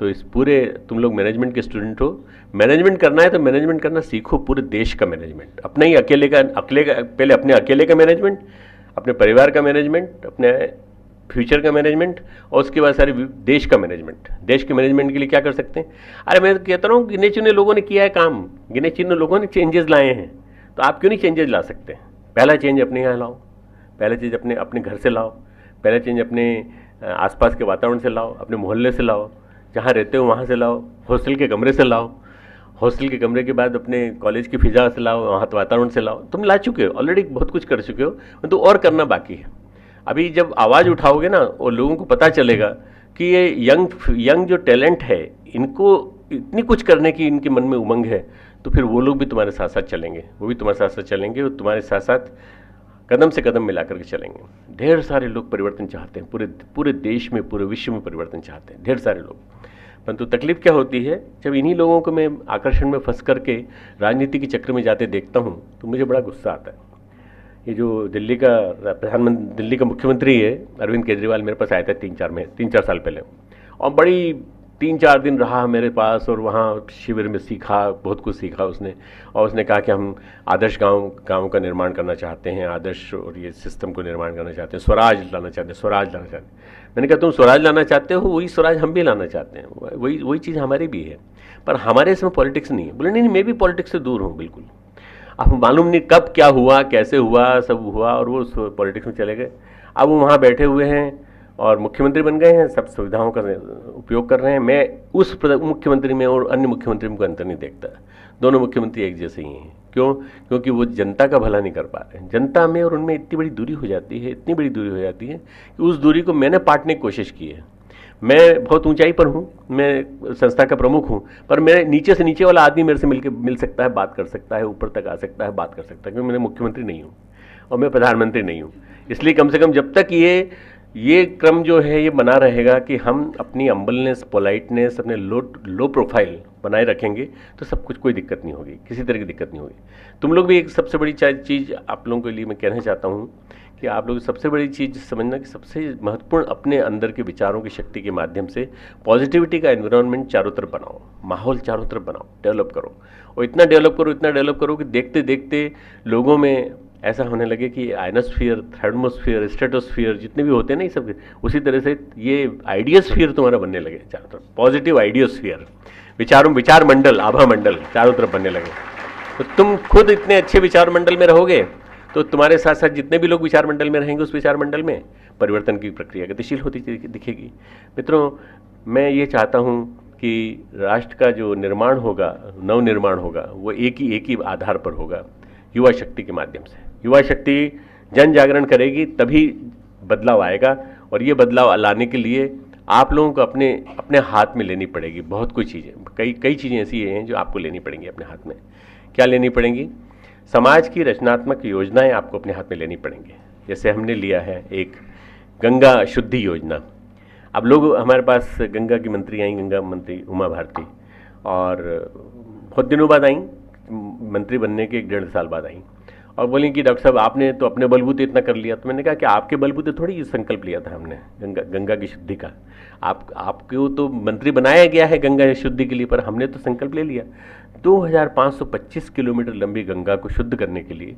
तो इस पूरे, तुम लोग मैनेजमेंट के स्टूडेंट हो, मैनेजमेंट करना है तो मैनेजमेंट करना सीखो, पूरे देश का मैनेजमेंट, अपना ही अकेले का पहले अपने अकेले का मैनेजमेंट, अपने परिवार का मैनेजमेंट, अपने फ्यूचर का मैनेजमेंट, और उसके बाद सारे देश का मैनेजमेंट। देश के मैनेजमेंट के लिए क्या कर सकते हैं? अरे मैं तो कहता हूँ गिने चुने लोगों ने किया है काम, गिने चुने लोगों ने चेंजेस लाए हैं, तो आप क्यों नहीं चेंजेस ला सकते? पहला चेंज अपने यहाँ लाओ, पहला चीज़ अपने घर से लाओ, पहला चेंज अपने आसपास के वातावरण से लाओ, अपने मोहल्ले से लाओ, जहाँ रहते हो वहाँ से लाओ, हॉस्टल के कमरे से लाओ, हॉस्टल के कमरे के बाद अपने कॉलेज की फिजा से लाओ, वहाँ वातावरण से लाओ। तुम ला चुके हो ऑलरेडी, बहुत कुछ कर चुके हो, तो और करना बाकी है। अभी जब आवाज़ उठाओगे ना और लोगों को पता चलेगा कि ये यंग जो टैलेंट है, इनको इतनी कुछ करने की इनके मन में उमंग है, तो फिर वो लोग भी तुम्हारे साथ साथ चलेंगे, वो भी तुम्हारे साथ साथ चलेंगे, और तुम्हारे साथ साथ कदम से कदम मिला करके चलेंगे। ढेर सारे लोग परिवर्तन चाहते हैं, पूरे देश में, पूरे विश्व में परिवर्तन चाहते हैं ढेर सारे लोग। परंतु तकलीफ क्या होती है, जब इन्हीं लोगों को मैं आकर्षण में फंस करके राजनीति के चक्र में जाते देखता हूँ तो मुझे बड़ा गुस्सा आता है। ये जो दिल्ली का मुख्यमंत्री है अरविंद केजरीवाल, मेरे पास आया था 3-4 साल पहले, और बड़ी 3-4 दिन रहा मेरे पास, और वहाँ शिविर में सीखा, बहुत कुछ सीखा उसने। और उसने कहा कि हम आदर्श गांव का निर्माण करना चाहते हैं, आदर्श और ये सिस्टम को निर्माण करना चाहते हैं, स्वराज लाना चाहते हैं। मैंने कहा तुम स्वराज लाना चाहते हो, वही स्वराज हम भी लाना चाहते हैं, वही चीज़ हमारी भी है, पर हमारे इसमें पॉलिटिक्स नहीं है। बोले नहीं, मैं भी पॉलिटिक्स से दूर हूँ बिल्कुल। अब मालूम नहीं कब क्या हुआ, कैसे हुआ, सब हुआ और वो पॉलिटिक्स में चले गए। अब वो वहाँ बैठे हुए हैं और मुख्यमंत्री बन गए हैं, सब सुविधाओं का उपयोग कर रहे हैं। मैं उस मुख्यमंत्री में और अन्य मुख्यमंत्री में कोई अंतर नहीं देखता, दोनों मुख्यमंत्री एक जैसे ही हैं। क्यों? क्योंकि वो जनता का भला नहीं कर पा रहे हैं। जनता में और उनमें इतनी बड़ी दूरी हो जाती है कि उस दूरी को मैंने पाटने की कोशिश की है। मैं बहुत ऊंचाई पर हूँ, मैं संस्था का प्रमुख हूँ, पर मेरे नीचे से नीचे वाला आदमी मेरे से मिल सकता है, बात कर सकता है, ऊपर तक आ सकता है, बात कर सकता है, क्योंकि मैं मुख्यमंत्री नहीं हूँ और मैं प्रधानमंत्री नहीं हूँ। इसलिए कम से कम जब तक ये क्रम जो है ये बना रहेगा कि हम अपनी अम्बलनेस, पोलाइटनेस, अपने लो प्रोफाइल बनाए रखेंगे, तो सब कुछ, कोई दिक्कत नहीं होगी, किसी तरह की दिक्कत नहीं होगी। तुम लोग भी एक सबसे बड़ी चीज़ आप लोगों के लिए मैं कहना चाहता हूँ कि आप लोग सबसे बड़ी चीज़ समझना कि सबसे महत्वपूर्ण अपने अंदर के विचारों की शक्ति के माध्यम से पॉजिटिविटी का एनवायरनमेंट चारों तरफ बनाओ, माहौल चारों तरफ बनाओ, डेवलप करो, और इतना डेवलप करो कि देखते देखते लोगों में ऐसा होने लगे कि आयनोस्फीयर, थर्मोस्फीयर, स्ट्रेटोस्फीयर जितने भी होते हैं ना, ये सब उसी तरह से ये आइडियोस्फीयर तुम्हारा बनने लगे चारों तरफ, पॉजिटिव आइडियोस्फीयर, विचार मंडल, आभा मंडल चारों तरफ बनने लगे। तो तुम खुद इतने अच्छे विचार मंडल में रहोगे तो तुम्हारे साथ साथ जितने भी लोग विचार मंडल में रहेंगे, उस विचार मंडल में परिवर्तन की प्रक्रिया गतिशील होती दिखेगी। मित्रों, मैं ये चाहता हूँ कि राष्ट्र का जो निर्माण होगा, नवनिर्माण होगा, वो एक ही आधार पर होगा, युवा शक्ति के माध्यम से। युवा शक्ति जन जागरण करेगी तभी बदलाव आएगा, और ये बदलाव लाने के लिए आप लोगों को अपने हाथ में लेनी पड़ेगी बहुत कुछ चीज़ें। कई चीज़ें ऐसी हैं जो आपको लेनी पड़ेंगी अपने हाथ में। क्या लेनी पड़ेंगी? समाज की रचनात्मक योजनाएं आपको अपने हाथ में लेनी पड़ेंगी। जैसे हमने लिया है एक गंगा शुद्धि योजना। अब लोग हमारे पास गंगा की मंत्री आई, गंगा मंत्री उमा भारती, और बहुत दिनों बाद आई, मंत्री बनने के 1.5 साल बाद आई, और बोली कि डॉक्टर साहब आपने तो अपने बलबूते इतना कर लिया। तो मैंने कहा कि आपके बलबूते थोड़ी ये संकल्प लिया था हमने गंगा की शुद्धि का। आपको तो मंत्री बनाया गया है गंगा शुद्धि के लिए, पर हमने तो संकल्प ले लिया 2525 किलोमीटर लंबी गंगा को शुद्ध करने के लिए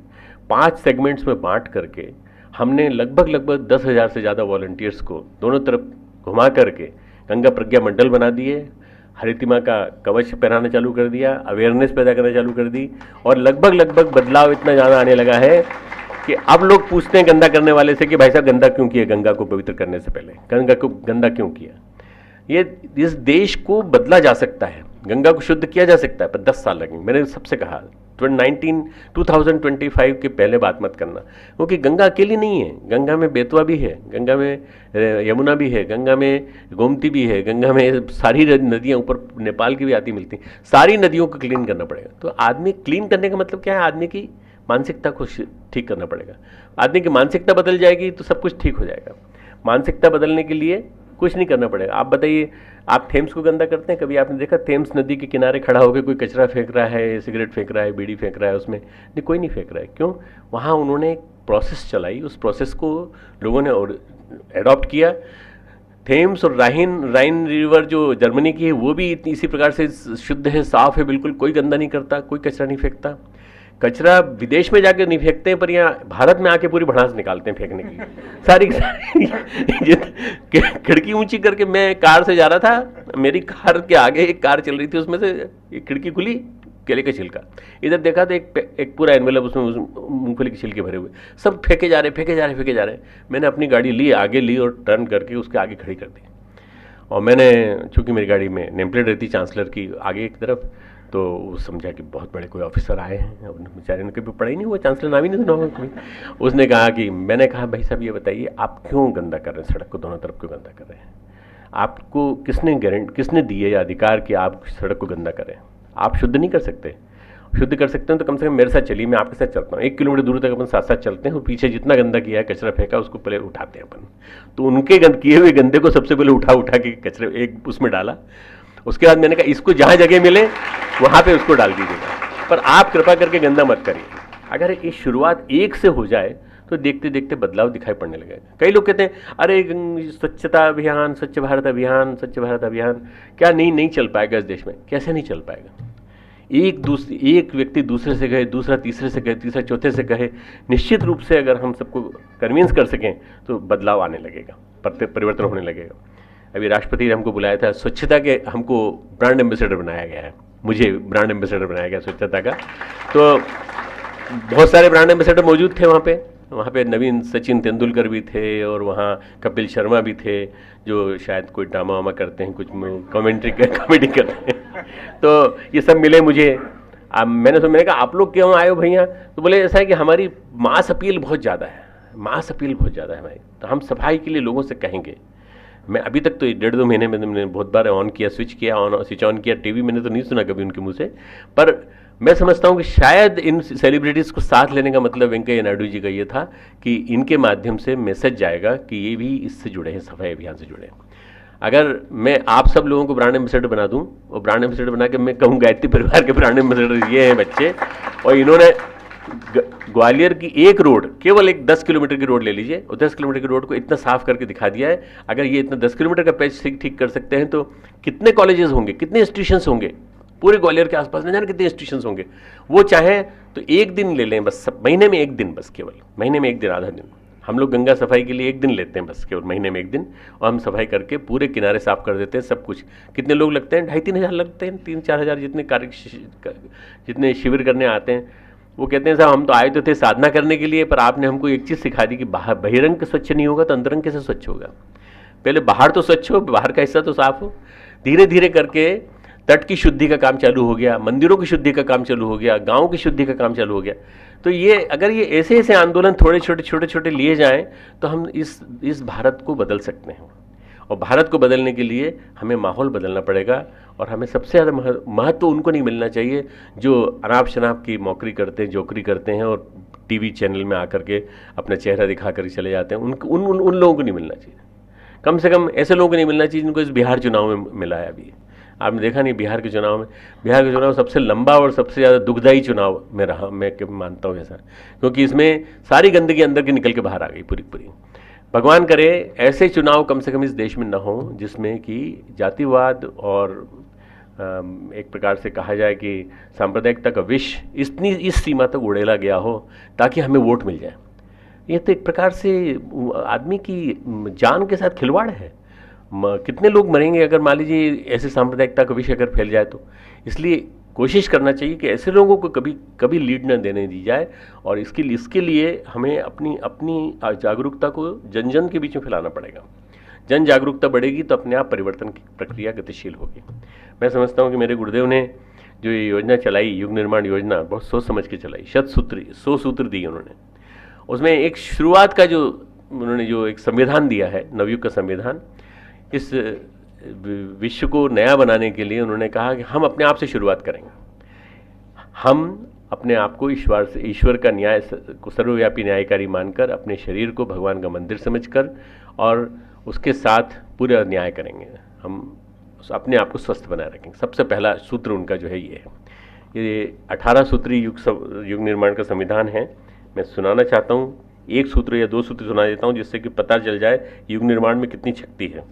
5 सेगमेंट्स में बांट करके हमने लगभग 10,000 से ज़्यादा वॉलंटियर्स को दोनों तरफ घुमा करके गंगा प्रज्ञा मंडल बना दिए, हरितिमा का कवच पहनाना चालू कर दिया, अवेयरनेस पैदा करना चालू कर दी, और लगभग बदलाव इतना ज़्यादा आने लगा है कि अब लोग पूछते हैं गंदा करने वाले से कि भाई साहब गंदा क्यों किया, गंगा को पवित्र करने से पहले गंदा क्यों किया। ये इस देश को बदला जा सकता है, गंगा को शुद्ध किया जा सकता है, पर 10 साल लगेंगे। मैंने सबसे कहा 2025 के पहले बात मत करना, क्योंकि गंगा अकेली नहीं है, गंगा में बेतवा भी है, गंगा में यमुना भी है, गंगा में गोमती भी है, गंगा में सारी नदियाँ ऊपर नेपाल की भी आती मिलती, सारी नदियों को क्लीन करना पड़ेगा। तो आदमी क्लीन करने का मतलब क्या है, आदमी की मानसिकता को ठीक करना पड़ेगा। आदमी की मानसिकता बदल जाएगी तो सब कुछ ठीक हो जाएगा। मानसिकता बदलने के लिए कुछ नहीं करना पड़ेगा। आप बताइए, आप थेम्स को गंदा करते हैं? कभी आपने देखा थेम्स नदी के किनारे खड़ा होकर कोई कचरा फेंक रहा है, सिगरेट फेंक रहा है, बीड़ी फेंक रहा है उसमें? नहीं, कोई नहीं फेंक रहा है। क्यों? वहाँ उन्होंने एक प्रोसेस चलाई, उस प्रोसेस को लोगों ने एडॉप्ट किया। थेम्स और राइन रिवर जो जर्मनी की है वो भी इसी प्रकार से शुद्ध है, साफ है, बिल्कुल कोई गंदा नहीं करता, कोई कचरा नहीं फेंकता। कचरा विदेश में जाकर नहीं फेंकते हैं, पर यहाँ भारत में आके पूरी भड़ास निकालते हैं फेंकने के लिए। सारी खिड़की ऊंची करके, मैं कार से जा रहा था, मेरी कार के आगे एक कार चल रही थी, उसमें से एक खिड़की खुली, केले का छिलका, इधर देखा तो एक पूरा एनवेलप उसमें मूंगफली के छिलके भरे हुए, सब फेंके जा रहे। मैंने अपनी गाड़ी ली, आगे ली और टर्न करके उसके आगे खड़ी कर दी। और मैंने, चूँकि मेरी गाड़ी में नेम प्लेट रहती चांसलर की आगे एक तरफ, तो वो समझा कि बहुत बड़े कोई ऑफिसर आए हैं। बेचारे ने कभी पढ़ा ही नहीं हुआ, चांसलर नाम ही नहीं सुना होगा कभी। उसने कहा कि, मैंने कहा भाई साहब ये बताइए आप क्यों गंदा कर रहे हैं, सड़क को दोनों तरफ क्यों गंदा कर रहे हैं? आपको किसने दिए ये अधिकार कि आप सड़क को गंदा करें? आप शुद्ध नहीं कर सकते। शुद्ध कर सकते हैं तो कम से कम मेरे साथ चलिए, मैं आपके साथ चलता हूँ, 1 किलोमीटर दूर तक अपन साथ साथ चलते हैं, और पीछे जितना गंदा किया है, कचरा फेंका, उसको पहले उठाते हैं अपन। तो उनके किए हुए गंदे को सबसे पहले उठा के कचरे एक उसमें डाला। उसके बाद मैंने कहा इसको जहाँ जगह मिले वहाँ पे उसको डाल दीजिएगा, पर आप कृपा करके गंदा मत करिए। अगर ये शुरुआत एक से हो जाए तो देखते देखते बदलाव दिखाई पड़ने लगेगा। कई लोग कहते हैं अरे स्वच्छता अभियान, स्वच्छ भारत अभियान, क्या नहीं चल पाएगा इस देश में? कैसे नहीं चल पाएगा? एक व्यक्ति दूसरे से कहे, दूसरा तीसरे से कहे, तीसरा चौथे से कहे, निश्चित रूप से अगर हम सबको कन्विंस कर सकें तो बदलाव आने लगेगा, परिवर्तन होने लगेगा। अभी राष्ट्रपति ने हमको बुलाया था, स्वच्छता के हमको ब्रांड एम्बेसडर बनाया गया है, मुझे ब्रांड एम्बेसडर बनाया गया स्वच्छता का। तो बहुत सारे ब्रांड एम्बेसडर मौजूद थे वहाँ पे नवीन सचिन तेंदुलकर भी थे, और वहाँ कपिल शर्मा भी थे, जो शायद कोई ड्रामा वामा करते हैं, कुछ कॉमेडी करते हैं। तो ये सब मिले मुझे। मैंने कहा आप लोग क्यों आए हो भैया? तो बोले ऐसा है कि हमारी मास अपील बहुत ज़्यादा है भाई, तो हम सफाई के लिए लोगों से कहेंगे। मैं अभी तक तो 1.5-2 महीने में मैंने बहुत बार स्विच ऑन किया टीवी, मैंने तो नहीं सुना कभी उनके मुँह से। पर मैं समझता हूँ कि शायद इन सेलिब्रिटीज़ को साथ लेने का मतलब वेंकैया नायडू जी का ये था कि इनके माध्यम से मैसेज जाएगा कि ये भी इससे जुड़े हैं, सफाई अभियान से जुड़े हैं। अगर मैं आप सब लोगों को ब्रांड एम्बेसडर बना दूँ, और ब्रांड एम्बेसडर बना के मैं कहूँ गायत्री परिवार के ब्रांड एम्बेसडर ये हैं बच्चे, और इन्होंने ग्वालियर की एक रोड, केवल एक 10 किलोमीटर की रोड ले लीजिए, और 10 किलोमीटर की रोड को इतना साफ करके दिखा दिया है। अगर ये इतना 10 किलोमीटर का पैच ठीक कर सकते हैं तो कितने कॉलेजेस होंगे, कितने इंस्टीट्यूशंस होंगे पूरे ग्वालियर के आसपास, न जाने कितने इंस्टीट्यूशंस होंगे। वो चाहे तो एक दिन ले लें बस, महीने में एक दिन, बस केवल महीने में एक दिन, आधा दिन। हम लोग गंगा सफाई के लिए एक दिन लेते हैं बस, केवल महीने में एक दिन, और हम सफाई करके पूरे किनारे साफ कर देते हैं सब कुछ। कितने लोग लगते हैं? 2,500-3 हज़ार लगते हैं, 3-4 हज़ार जितने शिविर करने आते हैं। वो कहते हैं साहब हम तो आए तो थे साधना करने के लिए, पर आपने हमको एक चीज़ सिखा दी कि बहिरंग स्वच्छ नहीं होगा तो अंतरंग कैसे स्वच्छ होगा। पहले बाहर तो स्वच्छ हो, बाहर का हिस्सा तो साफ हो। धीरे धीरे करके तट की शुद्धि का काम चालू हो गया, मंदिरों की शुद्धि का काम चालू हो गया, गाँव की शुद्धि का काम चालू हो गया। तो ये अगर ये ऐसे आंदोलन थोड़े छोटे लिए जाएं तो हम इस भारत को बदल सकते हैं। और भारत को बदलने के लिए हमें माहौल बदलना पड़ेगा, और हमें सबसे ज़्यादा महत्व उनको नहीं मिलना चाहिए जो अनाप शनाप की मौकरी करते हैं, जोकरी करते हैं, और टीवी चैनल में आकर के अपना चेहरा दिखा कर चले जाते हैं, उन लोगों को नहीं मिलना चाहिए। कम से कम ऐसे लोगों को नहीं मिलना चाहिए जिनको इस बिहार चुनाव में मिला है। अभी आपने देखा नहीं बिहार के चुनाव सबसे लंबा और सबसे ज़्यादा दुखदायी चुनाव में रहा, मैं मानता हूँ ऐसा, क्योंकि इसमें सारी गंदगी अंदर की निकल के बाहर आ गई पूरी। भगवान करे ऐसे चुनाव कम से कम इस देश में न हो जिसमें कि जातिवाद और एक प्रकार से कहा जाए कि सांप्रदायिकता का विष इस सीमा तक उड़ेला गया हो ताकि हमें वोट मिल जाए। ये तो एक प्रकार से आदमी की जान के साथ खिलवाड़ है। कितने लोग मरेंगे अगर मान लीजिए ऐसे सांप्रदायिकता का विषय अगर फैल जाए तो। इसलिए कोशिश करना चाहिए कि ऐसे लोगों को कभी लीड न देने दी जाए, और इसके लिए हमें अपनी जागरूकता को जन जन के बीच में फैलाना पड़ेगा। जन जागरूकता बढ़ेगी तो अपने आप परिवर्तन की प्रक्रिया गतिशील होगी। मैं समझता हूँ कि मेरे गुरुदेव ने जो ये योजना चलाई, युग निर्माण योजना, बहुत सोच समझ के चलाई। 100 सूत्र दिए उन्होंने। उसमें एक शुरुआत का उन्होंने जो एक संविधान दिया है, नवयुग का संविधान, इस विश्व को नया बनाने के लिए उन्होंने कहा कि हम अपने आप से शुरुआत करेंगे। हम अपने आप को ईश्वर का न्याय को सर्वव्यापी न्यायकारी मानकर, अपने शरीर को भगवान का मंदिर समझकर और उसके साथ पूरा न्याय करेंगे। हम अपने आप को स्वस्थ बनाए रखेंगे। सबसे पहला सूत्र उनका जो है ये है। ये 18 सूत्री युग निर्माण का संविधान है। मैं सुनाना चाहता हूँ, एक सूत्र या 2 सूत्र सुना देता हूँ जिससे कि पता चल जाए युग निर्माण में कितनी शक्ति है।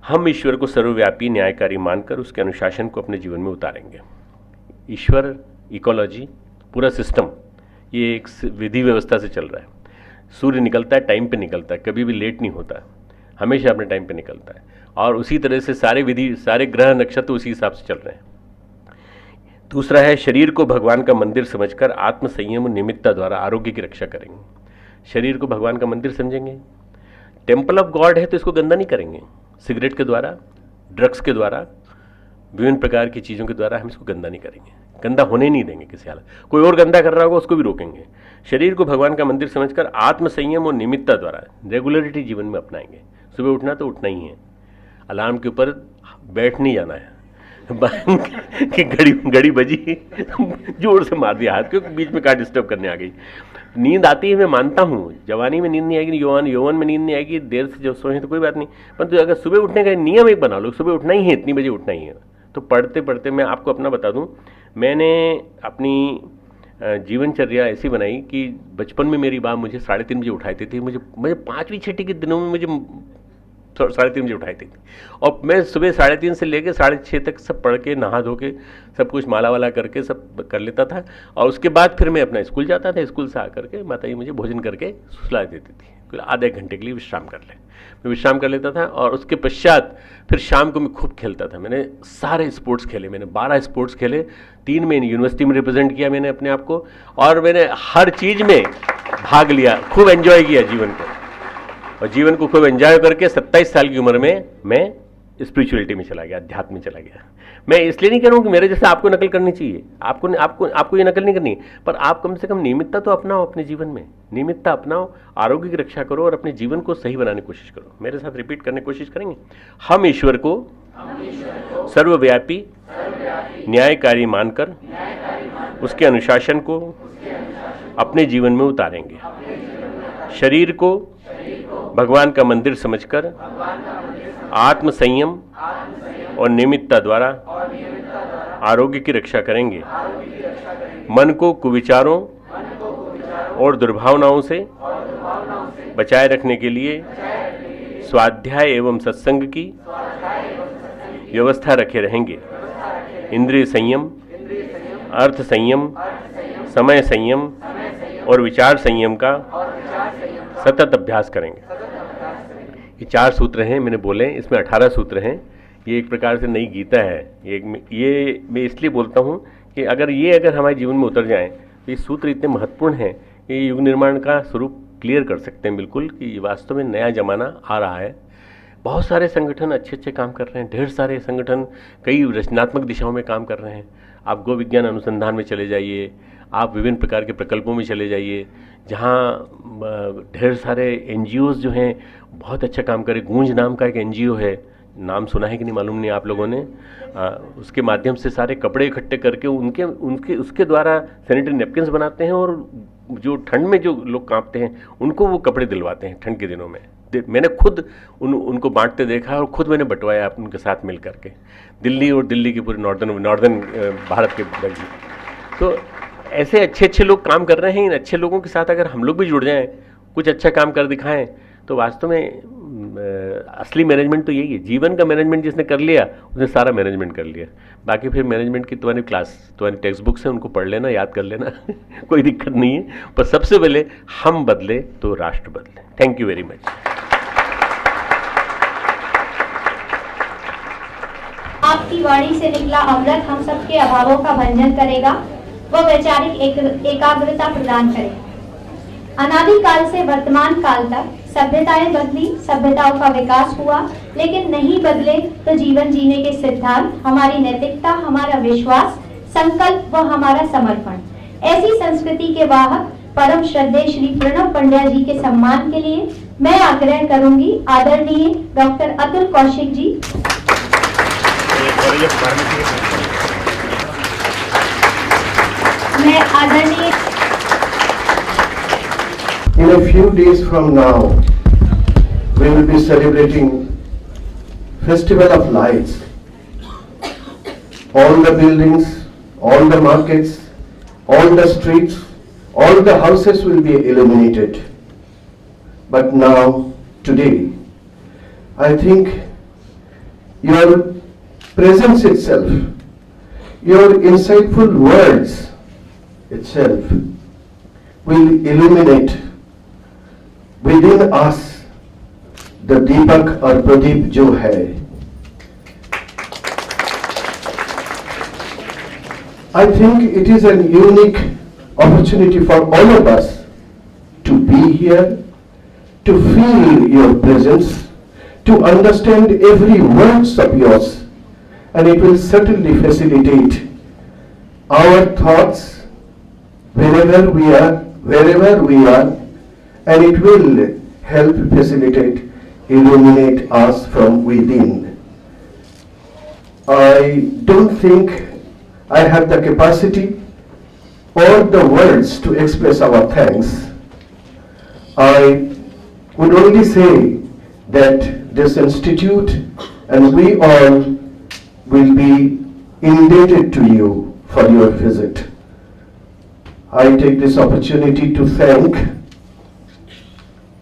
हम ईश्वर को सर्वव्यापी न्यायकारी मानकर उसके अनुशासन को अपने जीवन में उतारेंगे। ईश्वर, इकोलॉजी, पूरा सिस्टम ये एक विधि व्यवस्था से चल रहा है। सूर्य निकलता है, टाइम पे निकलता है, कभी भी लेट नहीं होता, हमेशा अपने टाइम पे निकलता है, और उसी तरह से सारे ग्रह नक्षत्र उसी हिसाब से चल रहे हैं। दूसरा है, शरीर को भगवान का मंदिर समझकर आत्म संयम और निमित्ता द्वारा आरोग्य की रक्षा करेंगे। शरीर को भगवान का मंदिर समझेंगे, टेम्पल ऑफ गॉड है तो इसको गंदा नहीं करेंगे। सिगरेट के द्वारा, ड्रग्स के द्वारा, विभिन्न प्रकार की चीज़ों के द्वारा हम इसको गंदा नहीं करेंगे, गंदा होने नहीं देंगे किसी हालत। कोई और गंदा कर रहा होगा उसको भी रोकेंगे। शरीर को भगवान का मंदिर समझकर आत्म संयम और निमित्ता द्वारा रेगुलरिटी जीवन में अपनाएंगे। सुबह उठना तो उठना ही है, अलार्म के ऊपर बैठ नहीं जाना है कि घड़ी बजी जोर से मार दिया हाथ, क्योंकि बीच में कहाँ डिस्टर्ब करने आ गई। नींद आती है, मैं मानता हूँ, जवानी में नींद नहीं आएगी, यौवन में नींद नहीं आएगी, देर से जब सोएं तो कोई बात नहीं, परंतु अगर सुबह उठने का नियम एक बना लो, सुबह उठना ही है, इतनी बजे उठना ही है, तो पढ़ते पढ़ते मैं आपको अपना बता दूँ, मैंने अपनी जीवनचर्या ऐसी बनाई कि बचपन में मेरी माँ मुझे 3:30 बजे उठाती थी। मुझे 5वीं 6वीं के दिनों में मुझे 3:30 बजे उठाई थी, और मैं सुबह 3:30 से लेकर 6:30 तक सब पढ़ के नहा धो के सब कुछ माला वाला करके सब कर लेता था, और उसके बाद फिर मैं अपना स्कूल जाता था। स्कूल से आकर के माता जी मुझे भोजन करके सुला देती थी, आधे घंटे के लिए विश्राम कर ले, मैं विश्राम कर लेता था, और उसके पश्चात फिर शाम को मैं खूब खेलता था। मैंने सारे स्पोर्ट्स खेले, मैंने 12 स्पोर्ट्स खेले, 3 में यूनिवर्सिटी में रिप्रेजेंट किया मैंने अपने आप को, और मैंने हर चीज़ में भाग लिया, खूब एंजॉय किया जीवन को, और जीवन को खूब एंजॉय करके 27 साल की उम्र में मैं स्पिरिचुअलिटी में चला गया, अध्यात्म में चला गया। मैं इसलिए नहीं कह रहा हूँ कि मेरे जैसे आपको नकल करनी चाहिए, आपको ये नकल नहीं करनी, पर आप कम से कम नियमितता तो अपनाओ अपने जीवन में, नियमितता अपनाओ, आरोग्य की रक्षा करो और अपने जीवन को सही बनाने की कोशिश करो। मेरे साथ रिपीट करने की कोशिश करेंगे। हम ईश्वर को सर्वव्यापी न्यायकारी मानकर उसके अनुशासन को अपने जीवन में उतारेंगे। शरीर को भगवान का मंदिर समझकर आत्म संयम और नियमितता द्वारा आरोग्य की रक्षा करेंगे। मन को कुविचारों और दुर्भावनाओं से बचाए रखने के लिए स्वाध्याय एवं सत्संग की व्यवस्था रखे रहेंगे। इंद्रिय संयम, अर्थ संयम, समय संयम और विचार संयम का सतत अभ्यास करेंगे। ये 4 सूत्र हैं मैंने बोले, इसमें 18 सूत्र हैं। ये एक प्रकार से नई गीता है। ये मैं इसलिए बोलता हूँ कि अगर हमारे जीवन में उतर जाएं तो ये सूत्र इतने महत्वपूर्ण हैं कि युग निर्माण का स्वरूप क्लियर कर सकते हैं बिल्कुल, कि वास्तव में नया ज़माना आ रहा है। बहुत सारे संगठन अच्छे काम कर रहे हैं, ढेर सारे संगठन कई रचनात्मक दिशाओं में काम कर रहे हैं। आप गो विज्ञान अनुसंधान में चले जाइए, आप विभिन्न प्रकार के प्रकल्पों में चले जाइए, जहाँ ढेर सारे NGOs जो हैं बहुत अच्छा काम कर रहे। गूंज नाम का एक NGO है नाम सुना है कि नहीं मालूम नहीं आप लोगों ने, उसके माध्यम से सारे कपड़े इकट्ठे करके उसके द्वारा सैनिटरी नैपकिन्स बनाते हैं और जो ठंड में जो लोग कांपते हैं उनको वो कपड़े दिलवाते हैं ठंड के दिनों में। मैंने खुद उनको बांटते देखा और खुद मैंने बंटवाया उनके साथ मिल करके, दिल्ली और दिल्ली की पूरी नॉर्दर्न भारत के लगी। तो ऐसे अच्छे अच्छे लोग काम कर रहे हैं। इन अच्छे लोगों के साथ अगर हम लोग भी जुड़ जाएं, कुछ अच्छा काम कर दिखाएं, तो वास्तव में असली मैनेजमेंट तो यही है। जीवन का मैनेजमेंट जिसने कर लिया उसने सारा मैनेजमेंट कर लिया। बाकी फिर मैनेजमेंट की तुम्हारी टेक्स्ट बुक्स हैं, उनको पढ़ लेना, याद कर लेना कोई दिक्कत नहीं है। पर सबसे पहले हम बदले तो राष्ट्र बदले। Thank you very much. आपकी वाणी से निकला अमृत हम सबके अभावों का भंजन करेगा, वह वैचारिक एकाग्रता प्रदान करेगा। अनादिकाल से वर्तमान काल तक सभ्यताएं बदली, सभ्यताओं का विकास हुआ, लेकिन नहीं बदले तो जीवन जीने के सिद्धांत, हमारी नैतिकता, हमारा विश्वास, संकल्प व हमारा समर्पण। ऐसी संस्कृति के वाहक परम श्रद्धेय श्री प्रणव पंड्या जी के सम्मान के लिए मैं आग्रह करूंगी आदरणीय डॉक्टर अतुल कौशिक जी। मैं आदरणीय In a few days from now, we will be celebrating Festival of Lights. All the buildings, all the markets, all the streets, all the houses will be illuminated. But now, today, I think your presence itself, your insightful words itself will illuminate within us the Deepak or Pradeep जो है। I think it is an unique opportunity for all of us to be here, to feel your presence, to understand every words of yours, and it will certainly facilitate our thoughts wherever we are, and it will help facilitate, illuminate us from within. I don't think I have the capacity or the words to express our thanks. I would only say that this institute and we all will be indebted to you for your visit. I take this opportunity to thank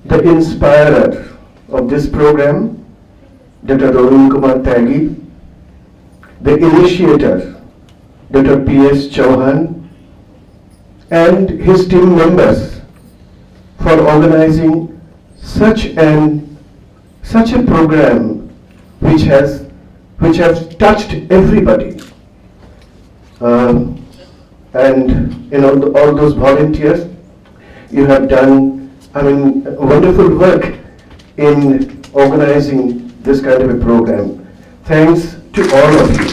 the inspirer of this program, Dr. Arun Kumar Tyagi, the initiator, Dr. P.S. Chauhan, and his team members for organizing such a program which has touched everybody. And all those volunteers, you have done wonderful work in organizing this kind of a program. Thanks to all of you.